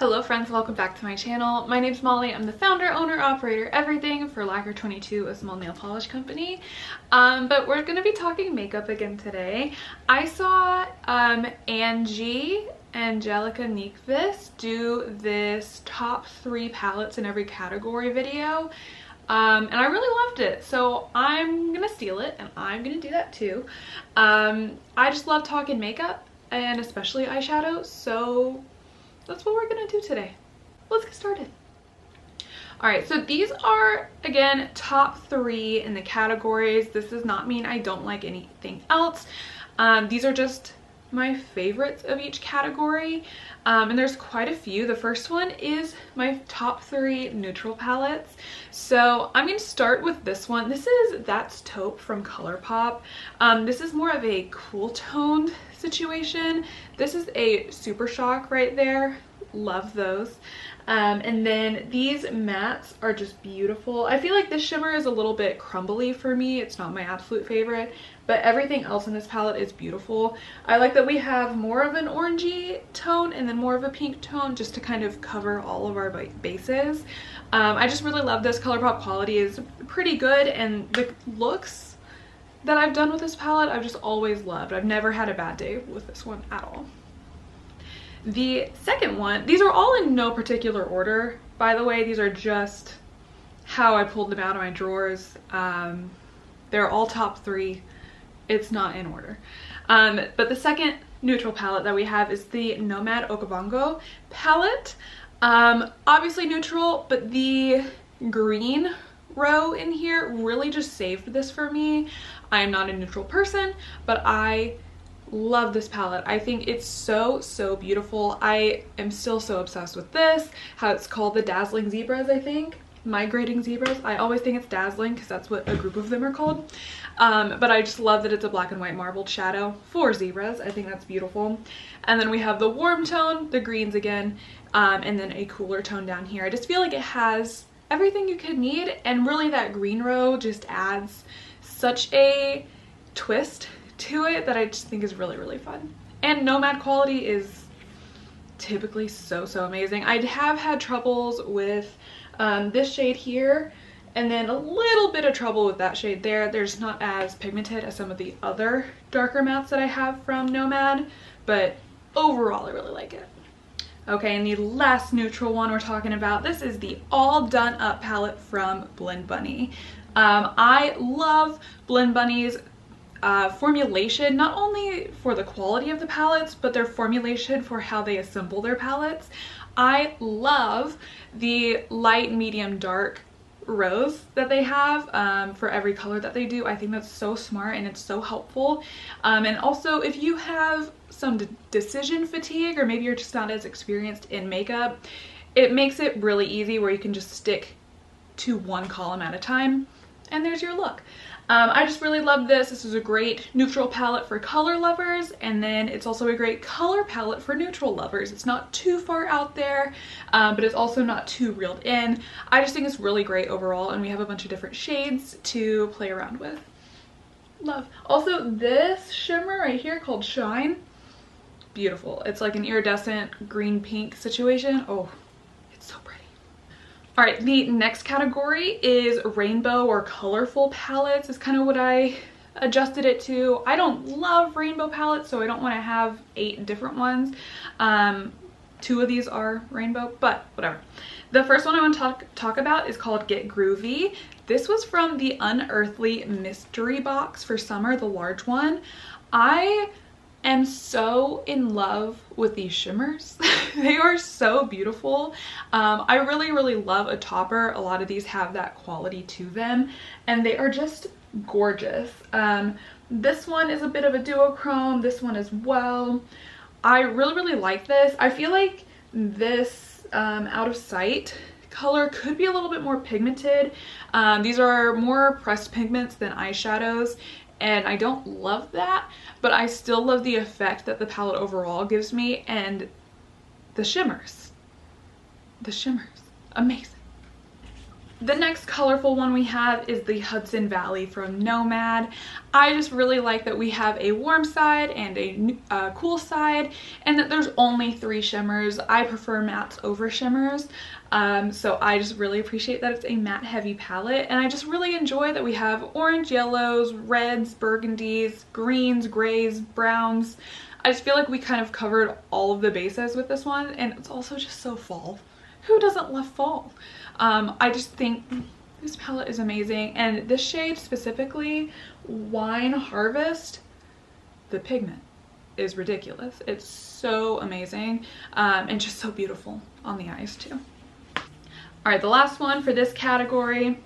Hello friends, welcome back to my channel. My name's Molly. I'm the founder, owner, operator, everything for Lacquer22, a small nail polish company. But we're going to be talking makeup again today. I saw Angelica Nyqvist do this top 3 palettes in every category video. And I really loved it, so I'm gonna steal it and I'm gonna do that too. I just love talking makeup and especially eyeshadow, so that's what we're gonna do today. Let's get started. All right, so these are, again, top 3 in the categories. This does not mean I don't like anything else. These are just my favorites of each category, and there's quite a few. The first one is my top 3 neutral palettes. So I'm going to start with this one. This is That's Taupe from ColourPop. This is more of a cool toned situation. This is a Super Shock right there. Love those. And then these mattes are just beautiful. I feel like this shimmer is a little bit crumbly for me. It's not my absolute favorite, but everything else in this palette is beautiful. I like that we have more of an orangey tone and then more of a pink tone just to kind of cover all of our bases. I just really love this. ColourPop quality is pretty good, and the looks that I've done with this palette I've just always loved. I've never had a bad day with this one at all. The second one, these are all in no particular order, by the way. These are just how I pulled them out of my drawers. They're all top 3. It's not in order. But the second neutral palette that we have is the Nomad Cosmetics palette. Obviously neutral, but the green row in here really just saved this for me. I am not a neutral person, but I love this palette. I think it's so beautiful. I am still so obsessed with this, how it's called the Dazzling Zebras, I think. Migrating Zebras. I always think it's dazzling because that's what a group of them are called. But I just love that it's a black and white marbled shadow for zebras. I think that's beautiful. And then we have the warm tone, the greens again, and then a cooler tone down here. I just feel like it has everything you could need, and really that green row just adds such a twist to it that I just think is really fun. And Nomad quality is typically so amazing. I have had troubles with this shade here, and then a little bit of trouble with that shade there. They're just not as pigmented as some of the other darker mattes that I have from Nomad, but overall I really like it. Okay, and the last neutral one we're talking about, this is the All Done Up palette from Blend Bunny. I love Blend Bunny's formulation, not only for the quality of the palettes, but their formulation for how they assemble their palettes. I love the light, medium, dark rows that they have for every color that they do. I think that's so smart and it's so helpful. And also, if you have some decision fatigue, or maybe you're just not as experienced in makeup, it makes it really easy where you can just stick to one column at a time and there's your look. I just really love this. This is a great neutral palette for color lovers, and then it's also a great color palette for neutral lovers. It's not too far out there, but it's also not too reeled in. I just think it's really great overall, and we have a bunch of different shades to play around with. Love. Also, this shimmer right here called Shine, beautiful. It's like an iridescent green-pink situation. Oh, it's so pretty. All right, the next category is rainbow or colorful palettes. Is kind of what I adjusted it to. I don't love rainbow palettes, so I don't want to have 8 different ones. 2 of these are rainbow, but whatever. The first one I want to talk about is called Get Groovy. This was from the Unearthly mystery box for summer, the large one. I am so in love with these shimmers. They are so beautiful. I really love a topper. A lot of these have that quality to them, and they are just gorgeous. This one is a bit of a duochrome, this one as well. I really like this. I feel like this Out of Sight color could be a little bit more pigmented. These are more pressed pigments than eyeshadows, and I don't love that, but I still love the effect that the palette overall gives me, and the shimmers, amazing. The next colorful one we have is the Hudson Valley from Nomad. I just really like that we have a warm side and a cool side, and that there's only 3 shimmers. I prefer mattes over shimmers, so I just really appreciate that it's a matte heavy palette, and I just really enjoy that we have orange, yellows, reds, burgundies, greens, grays, browns. I just feel like we kind of covered all of the bases with this one, and it's also just so fall. Who doesn't love fall? I just think this palette is amazing, and this shade specifically, Wine Harvest, the pigment is ridiculous. It's so amazing, and just so beautiful on the eyes too. All right, the last one for this category,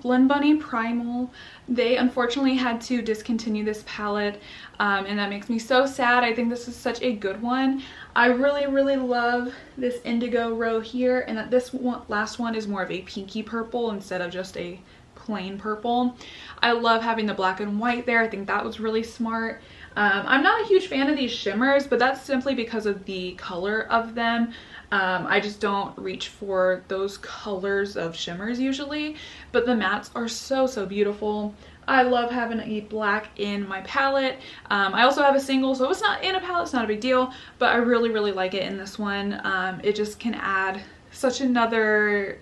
Blend Bunny Primal. They unfortunately had to discontinue this palette, and that makes me so sad. I think this is such a good one. I really love this indigo row here, and that this one, last one, is more of a pinky purple instead of just a plain purple. I love having the black and white there. I think that was really smart. I'm not a huge fan of these shimmers, but that's simply because of the color of them. I just don't reach for those colors of shimmers usually, but the mattes are so beautiful. I love having a black in my palette. I also have a single, so if it's not in a palette, it's not a big deal, but I really like it in this one. It just can add such another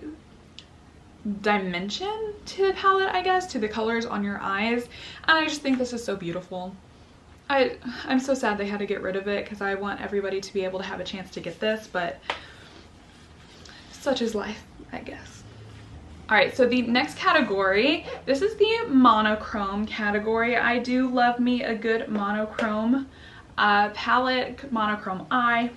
dimension to the palette, I guess, to the colors on your eyes, and I just think this is so beautiful. I'm so sad they had to get rid of it because I want everybody to be able to have a chance to get this, but such is life, I guess. All right, so the next category, this is the monochrome category. I do love me a good monochrome palette, monochrome eye.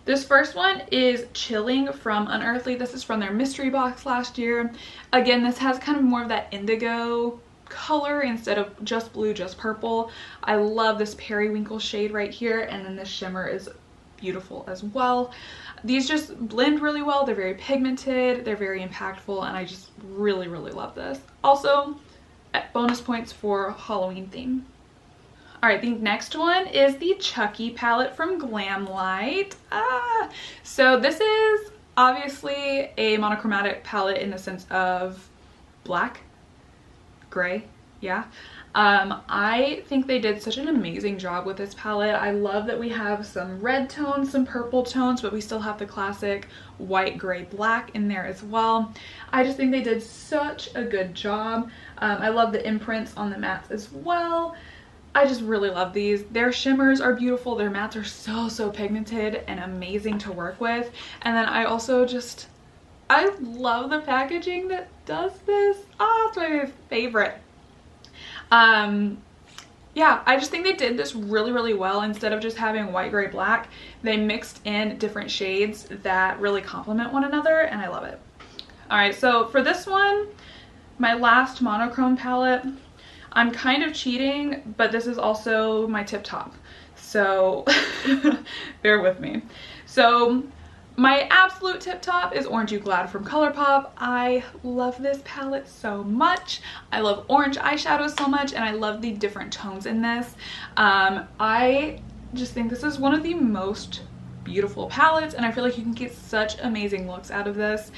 This first one is Chilling from Unearthly. This is from their mystery box last year. Again, this has kind of more of that indigo color instead of just blue, just purple. I love this periwinkle shade right here, and then the shimmer is beautiful as well. These just blend really well. They're very pigmented, they're very impactful, and I just really love this. Also, bonus points for Halloween theme. All right, the next one is the Chucky palette from GlamLite. So this is obviously a monochromatic palette in the sense of black, gray, yeah. I think they did such an amazing job with this palette. I love that we have some red tones, some purple tones, but we still have the classic white, gray, black in there as well. I just think they did such a good job. I love the imprints on the mattes as well. I just really love these. Their shimmers are beautiful. Their mattes are so pigmented and amazing to work with. And then I also just, I love the packaging that does this. It's my favorite. Yeah, I just think they did this really well. Instead of just having white, gray, black, they mixed in different shades that really complement one another, and I love it. All right, so for this one, my last monochrome palette, I'm kind of cheating, but this is also my tip top, so bear with me. So my absolute tip top is Orange You Glad from ColourPop. I love this palette so much. I love orange eyeshadows so much, and I love the different tones in this. I just think this is one of the most beautiful palettes, and I feel like you can get such amazing looks out of this.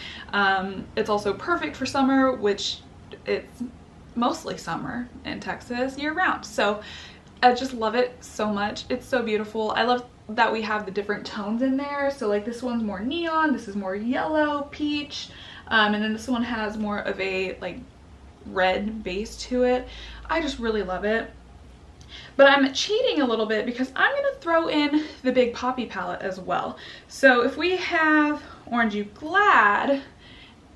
It's also perfect for summer, which it's mostly summer in Texas year round. So I just love it so much. It's so beautiful. I love that we have the different tones in there. So like this one's more neon, this is more yellow, peach, and then this one has more of a like red base to it. I just really love it. But I'm cheating a little bit because I'm gonna throw in the Big Poppy palette as well. So if we have Orange You Glad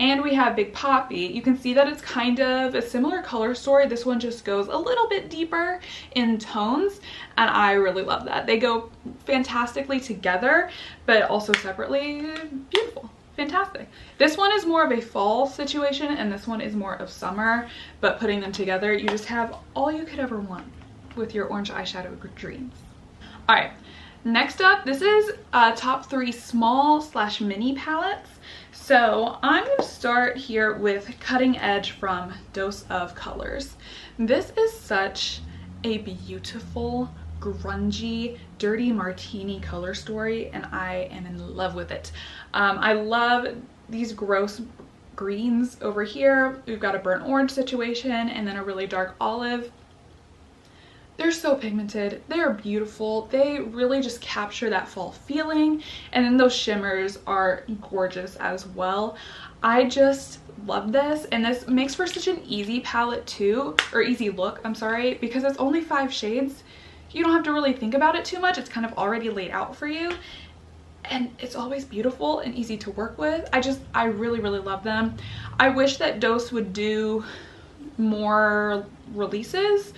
and we have Big Poppy, you can see that it's kind of a similar color story. This one just goes a little bit deeper in tones, and I really love that. They go fantastically together, but also separately. Beautiful, fantastic. This one is more of a fall situation, and this one is more of summer, but putting them together, you just have all you could ever want with your orange eyeshadow dreams. All right, next up, this is top 3 small / mini palettes. So I'm going to start here with Cutting Edge from Dose of Colors. This is such a beautiful, grungy, dirty martini color story, and I am in love with it. I love these gross greens over here. We've got a burnt orange situation and then a really dark olive. They're so pigmented. They are beautiful. They really just capture that fall feeling. And then those shimmers are gorgeous as well. I just love this, and this makes for such an easy palette too, or easy look, I'm sorry, because it's only 5 shades. You don't have to really think about it too much. It's kind of already laid out for you. And it's always beautiful and easy to work with. I really, really love them. I wish that Dose would do more releases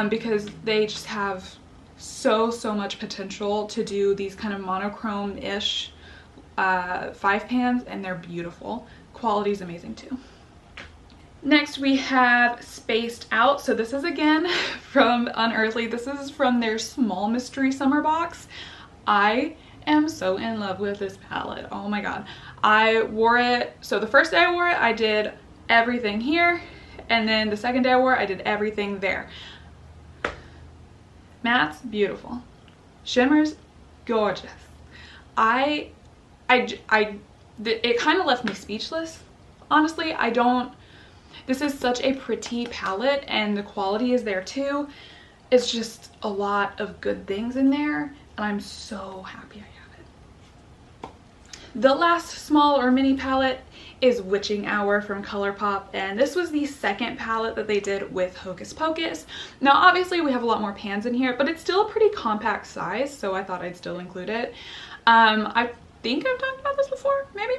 because they just have so much potential to do these kind of monochrome-ish 5 pans, and they're beautiful. Quality is amazing too. Next we have Spaced Out. So this is again from Unearthly. This is from their small mystery summer box. I am so in love with this palette. Oh my god. I wore it, so the first day I wore it, I did everything here, and then the second day I wore it, I did everything there. Mattes, beautiful. Shimmers, gorgeous. It kind of left me speechless. Honestly, this is such a pretty palette, and the quality is there too. It's just a lot of good things in there, and I'm so happy I have it. The last small or mini palette is Witching Hour from ColourPop, and this was the second palette that they did with Hocus Pocus. Now obviously we have a lot more pans in here, but it's still a pretty compact size, so I thought I'd still include it. I think I've talked about this before, maybe.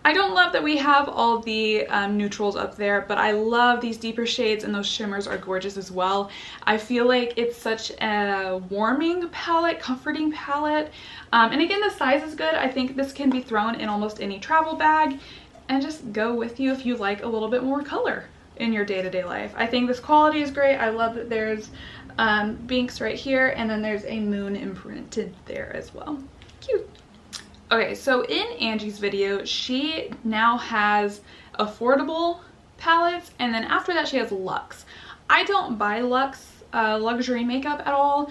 I don't love that we have all the neutrals up there, but I love these deeper shades, and those shimmers are gorgeous as well. I feel like it's such a warming palette, comforting palette, and again, the size is good. I think this can be thrown in almost any travel bag and just go with you if you like a little bit more color in your day-to-day life. I think this quality is great. I love that there's Binks right here, and then there's a moon imprinted there as well. Cute. Okay, so in Angie's video, she now has affordable palettes, and then after that she has luxe. I don't buy luxe luxury makeup at all,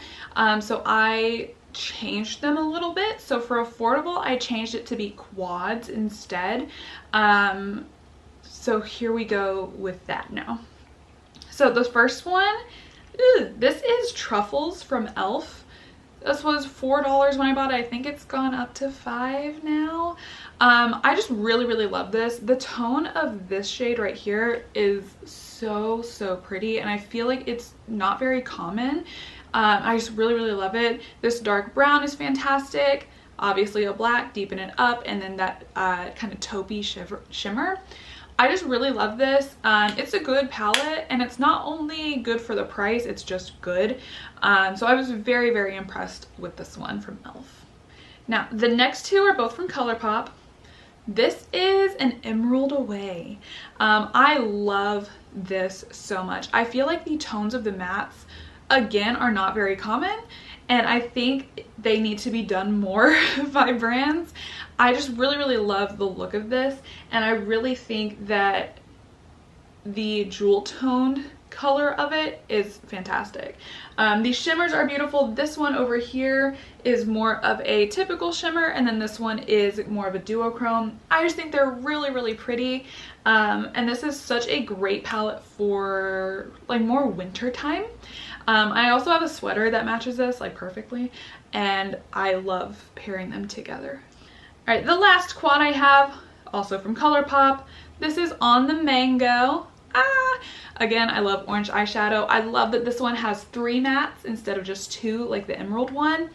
so I changed them a little bit. So for affordable, I changed it to be quads instead. So here we go with that now. So the first one, this is Truffles from e.l.f. This was $4 when I bought it. I think it's gone up to $5 now. I just really love this. The tone of this shade right here is so pretty, and I feel like it's not very common. I just really love it. This dark brown is fantastic. Obviously a black, deepen it up, and then that kind of taupey shimmer. I just really love this. It's a good palette, and it's not only good for the price, it's just good. So I was very impressed with this one from e.l.f. Now, the next two are both from ColourPop. This is an Emerald Away. I love this so much. I feel like the tones of the mattes, again, are not very common, and I think they need to be done more by brands. I just really love the look of this, and I really think that the jewel toned color of it is fantastic. These shimmers are beautiful. This one over here is more of a typical shimmer, and then this one is more of a duochrome. I just think they're really pretty, and this is such a great palette for like more winter time. I also have a sweater that matches this like perfectly, and I love pairing them together. All right, the last quad I have, also from ColourPop. This is On the Mango. Again, I love orange eyeshadow. I love that this one has 3 mattes instead of just 2 like the emerald one.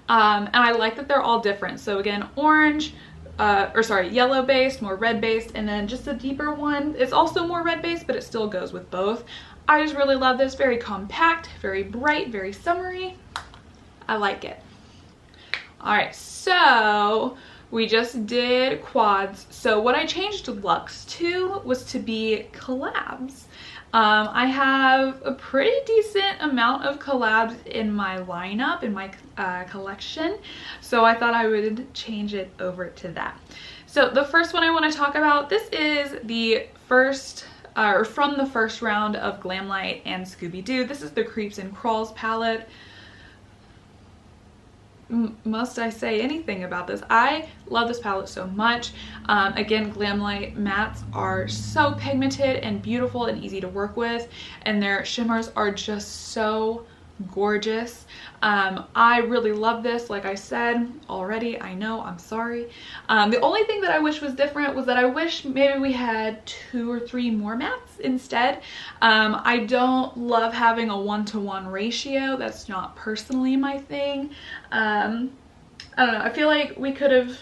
And I like that they're all different. So again, orange, yellow based, more red based, and then just a deeper one. It's also more red based, but it still goes with both. I just really love this. Very compact, very bright, very summery. I like it. All right, so we just did quads. So what I changed Luxe to was to be collabs. I have a pretty decent amount of collabs in my lineup, in my collection, so I thought I would change it over to that. So the first one I want to talk about, this is the first, or from the first round of GlamLite and Scooby-Doo. This is the Creeps and Crawls palette. must I say anything about this? I love this palette so much. Again, GlamLite mattes are so pigmented and beautiful and easy to work with, and their shimmers are just so gorgeous. I really love this. Like I said already, I know, I'm sorry. The only thing that I wish was different was that I wish maybe we had 2 or 3 more mattes instead. I don't love having a 1-to-1 ratio. That's not personally my thing. I don't know. I feel like we could have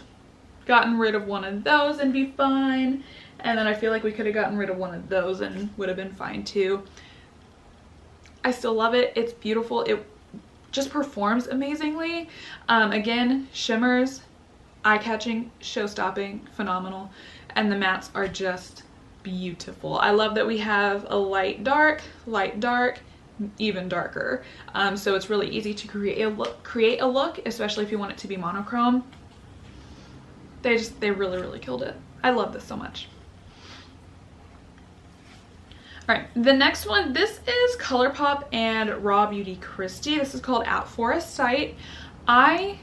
gotten rid of one of those and be fine. And then I feel like we could have gotten rid of one of those and would have been fine too. I still love it. It's beautiful. It just performs amazingly. Again, shimmers, eye-catching, show-stopping, phenomenal. And the mattes are just beautiful. I love that we have a light, dark, even darker. So it's really easy to create a look, especially if you want it to be monochrome. They really killed it. I love this so much. Alright, the next one, this is ColourPop and Raw Beauty Christie. This is called Out for a Sight. I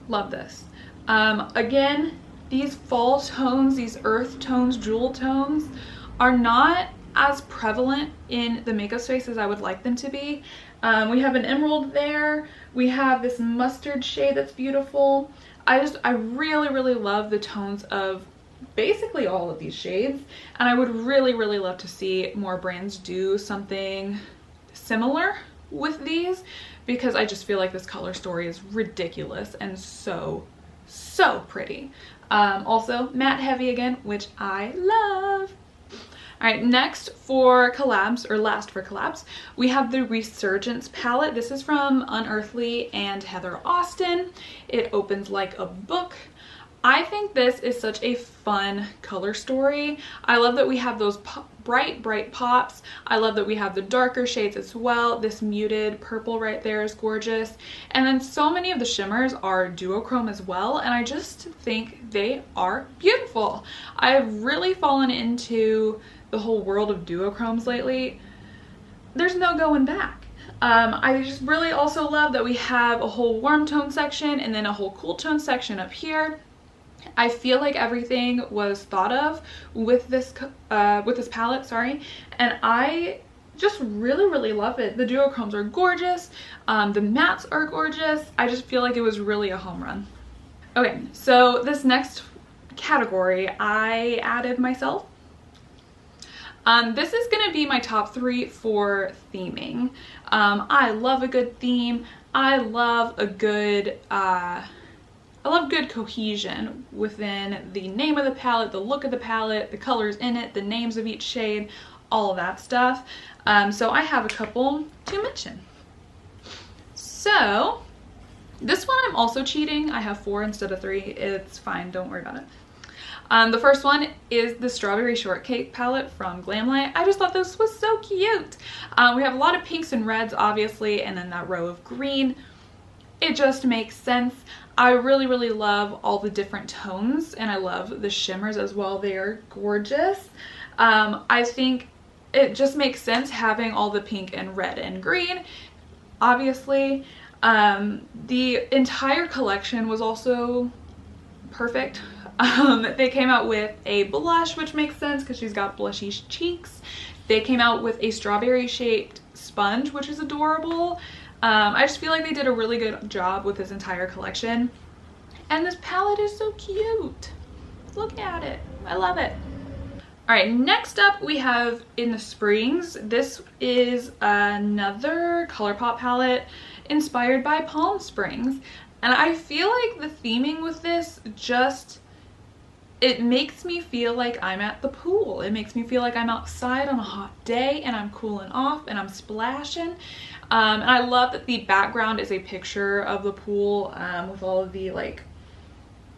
love this. Again, these fall tones, these earth tones, jewel tones, are not as prevalent in the makeup space as I would like them to be. We have an emerald there. We have this mustard shade that's beautiful. I really love the tones of basically all of these shades, and I would really love to see more brands do something similar with these, because I just feel like this color story is ridiculous and so pretty. Also matte heavy again, which I love. All right, next for collabs, or last for collabs, we have the Resurgence palette. This is from Unearthly and Heather Austin. It opens like a book. I think this is such a fun color story. I love that we have those bright pops. I love that we have the darker shades as well. This muted purple right there is gorgeous. And then so many of the shimmers are duochrome as well, and I just think they are beautiful. I've really fallen into the whole world of duochromes lately. There's no going back. I just really also love that we have a whole warm tone section and then a whole cool tone section up here. I feel like everything was thought of with this palette, sorry, and I just really love it. The duochromes are gorgeous. The mattes are gorgeous. I just feel like it was really a home run. Okay, so this next category I added myself. This is gonna be my top 3 for theming. I love a good theme. I love a good good cohesion within the name of the palette, the look of the palette, the colors in it, the names of each shade, all of that stuff. So I have a couple to mention. So this one I'm also cheating. I have 4 instead of 3. It's fine, don't worry about it. The first one is the Strawberry Shortcake palette from GlamLite. I just thought this was so cute. We have a lot of pinks and reds, obviously, and then that row of green. It just makes sense. I really love all the different tones, and I love the shimmers as well. They are gorgeous. I think it just makes sense having all the pink and red and green. Obviously, the entire collection was also perfect. They came out with a blush, which makes sense because she's got blushy cheeks. They came out with a strawberry shaped sponge, which is adorable. I just feel like they did a really good job with this entire collection. And this palette is so cute. Look at it. I love it. Alright, next up we have In the Springs. This is another ColourPop palette inspired by Palm Springs. And I feel like the theming with this just, it makes me feel like I'm at the pool. It makes me feel like I'm outside on a hot day and I'm cooling off and I'm splashing. And I love that the background is a picture of the pool with all of the like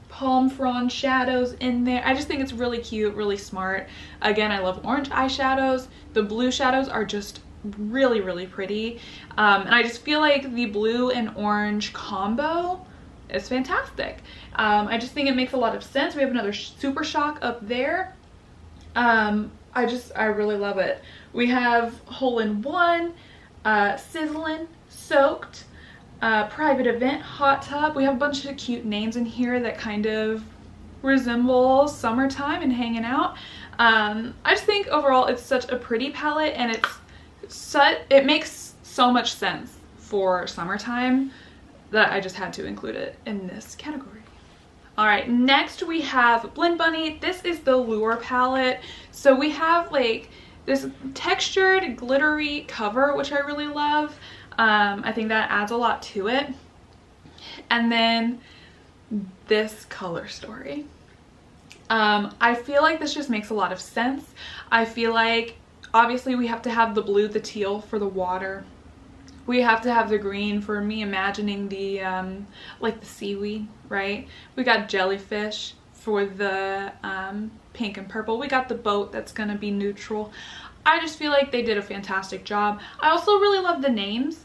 palm frond shadows in there. I just think it's really cute, really smart. Again, I love orange eyeshadows. The blue shadows are just really pretty. And I just feel like the blue and orange combo is fantastic. I just think it makes a lot of sense. We have another Super Shock up there. I really love it. We have Hole in One, Sizzling, Soaked. Private Event Hot Tub. We have a bunch of cute names in here that kind of resemble summertime and hanging out. I just think overall it's such a pretty palette, and it makes so much sense for summertime that I just had to include it in this category. Alright, next we have Blend Bunny. This is the Lure palette. So we have like this textured glittery cover, which I really love. I think that adds a lot to it. And then this color story. I feel like this just makes a lot of sense. I feel like obviously we have to have the blue, the teal for the water. We have to have the green for me imagining the like the seaweed, right? We got jellyfish for the pink and purple. We got the boat that's gonna be neutral. I just feel like they did a fantastic job. I also really love the names.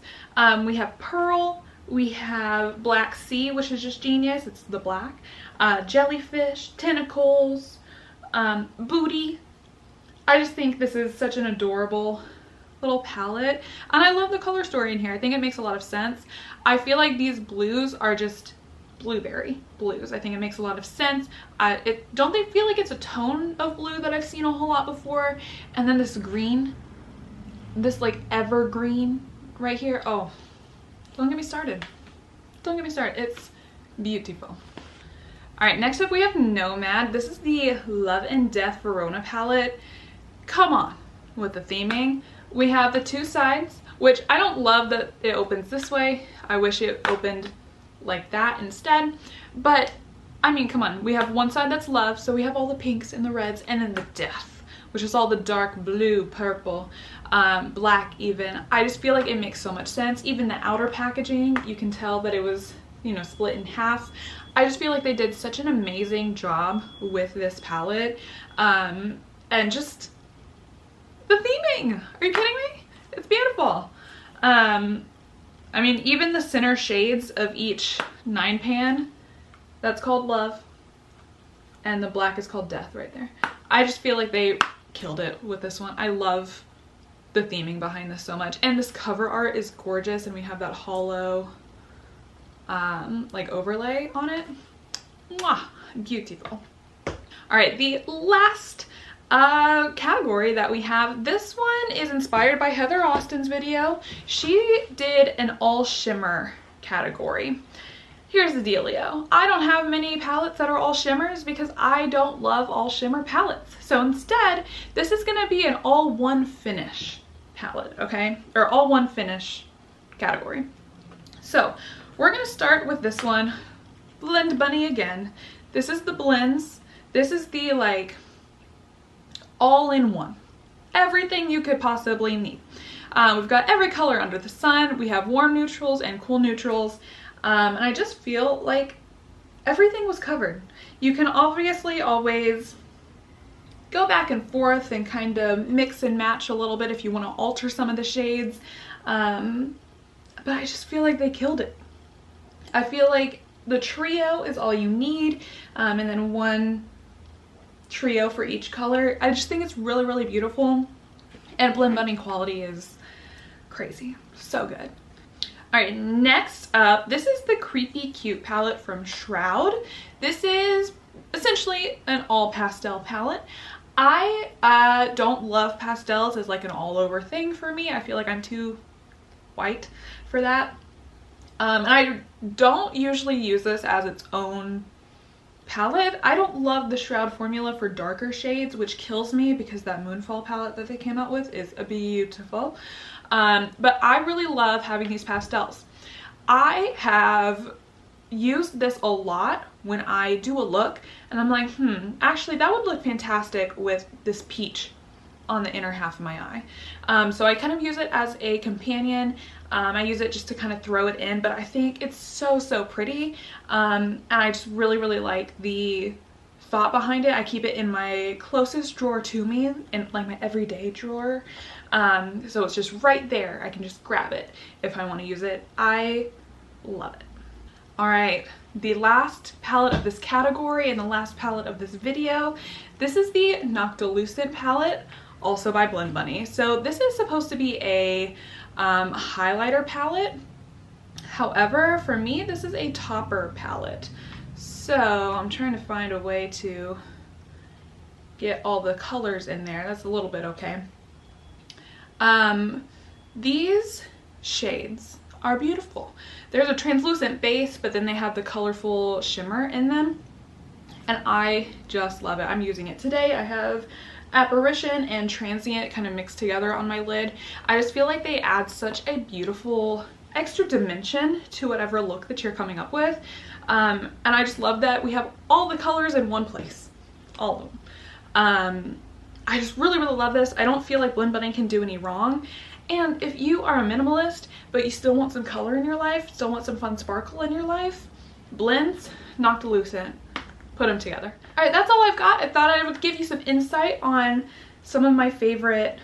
We have Pearl, we have Black Sea, which is just genius, it's the black. Jellyfish, Tentacles, Booty. I just think this is such an adorable little palette, and I love the color story in here. I think it makes a lot of sense. I feel like these blues are just blueberry blues. I think it makes a lot of sense. Don't they feel like it's a tone of blue that I've seen a whole lot before? And then this green, this like evergreen right here. Oh, don't get me started. Don't get me started. It's beautiful. All right, next up we have Nomad. This is the Love and Death Verona palette. Come on with the theming. We have the two sides, which I don't love that it opens this way. I wish it opened like that instead. But I mean, come on. We have one side that's love, so we have all the pinks and the reds, and then the death, which is all the dark blue, purple, black even. I just feel like it makes so much sense. Even the outer packaging, you can tell that it was, you know, split in half. I just feel like they did such an amazing job with this palette. And just the theming. Are you kidding me? It's beautiful. I mean, even the center shades of each 9-pan, that's called Love. And the black is called Death right there. I just feel like they killed it with this one. I love the theming behind this so much. And this cover art is gorgeous, and we have that hollow like overlay on it. Mwah, beautiful. All right, the last category that we have, this one is inspired by Heather Austin's video. She did an all shimmer category. Here's the dealio. I don't have many palettes that are all shimmers because I don't love all shimmer palettes. So instead, this is gonna be an all one finish palette, okay? Or all one finish category. So we're gonna start with this one, Blend Bunny again. This is the blends. This is the like all-in-one. Everything you could possibly need. We've got every color under the sun. We have warm neutrals and cool neutrals. And I just feel like everything was covered. You can obviously always go back and forth and kind of mix and match a little bit if you want to alter some of the shades. But I just feel like they killed it. I feel like the trio is all you need, and then one trio for each color. I just think it's really, really beautiful, and Blend Bunny quality is crazy. So good. All right, next up, this is the Creepy Cute palette from Shroud. This is essentially an all pastel palette. I don't love pastels as like an all over thing for me. I feel like I'm too white for that. And I don't usually use this as its own palette. I don't love the Shroud formula for darker shades, which kills me because that Moonfall palette that they came out with is beautiful. But I really love having these pastels. I have used this a lot when I do a look and I'm like, actually that would look fantastic with this peach on the inner half of my eye. So I kind of use it as a companion. I use it just to kind of throw it in, but I think it's so, so pretty. And I just really, really like the thought behind it. I keep it in my closest drawer to me, in like my everyday drawer. So it's just right there. I can just grab it if I want to use it. I love it. All right, the last palette of this category and the last palette of this video. This is the Noctilucent palette, also by Blend Bunny. So this is supposed to be a highlighter palette. However, for me, this is a topper palette. So I'm trying to find a way to get all the colors in there. That's a little bit okay. These shades are beautiful. There's a translucent base, but then they have the colorful shimmer in them. And I just love it. I'm using it today. I have Apparition and Transient kind of mixed together on my lid. I just feel like they add such a beautiful extra dimension to whatever look that you're coming up with. And I just love that we have all the colors in one place. All of them. I just really, really love this. I don't feel like blend blending can do any wrong. And if you are a minimalist, but you still want some color in your life, still want some fun sparkle in your life, blends, Noctilucent. Put them together. All right, that's all I've got. I thought I would give you some insight on some of my favorite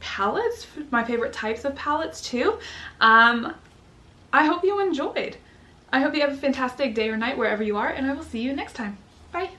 palettes, my favorite types of palettes too. I hope you enjoyed. I hope you have a fantastic day or night wherever you are, and I will see you next time. Bye.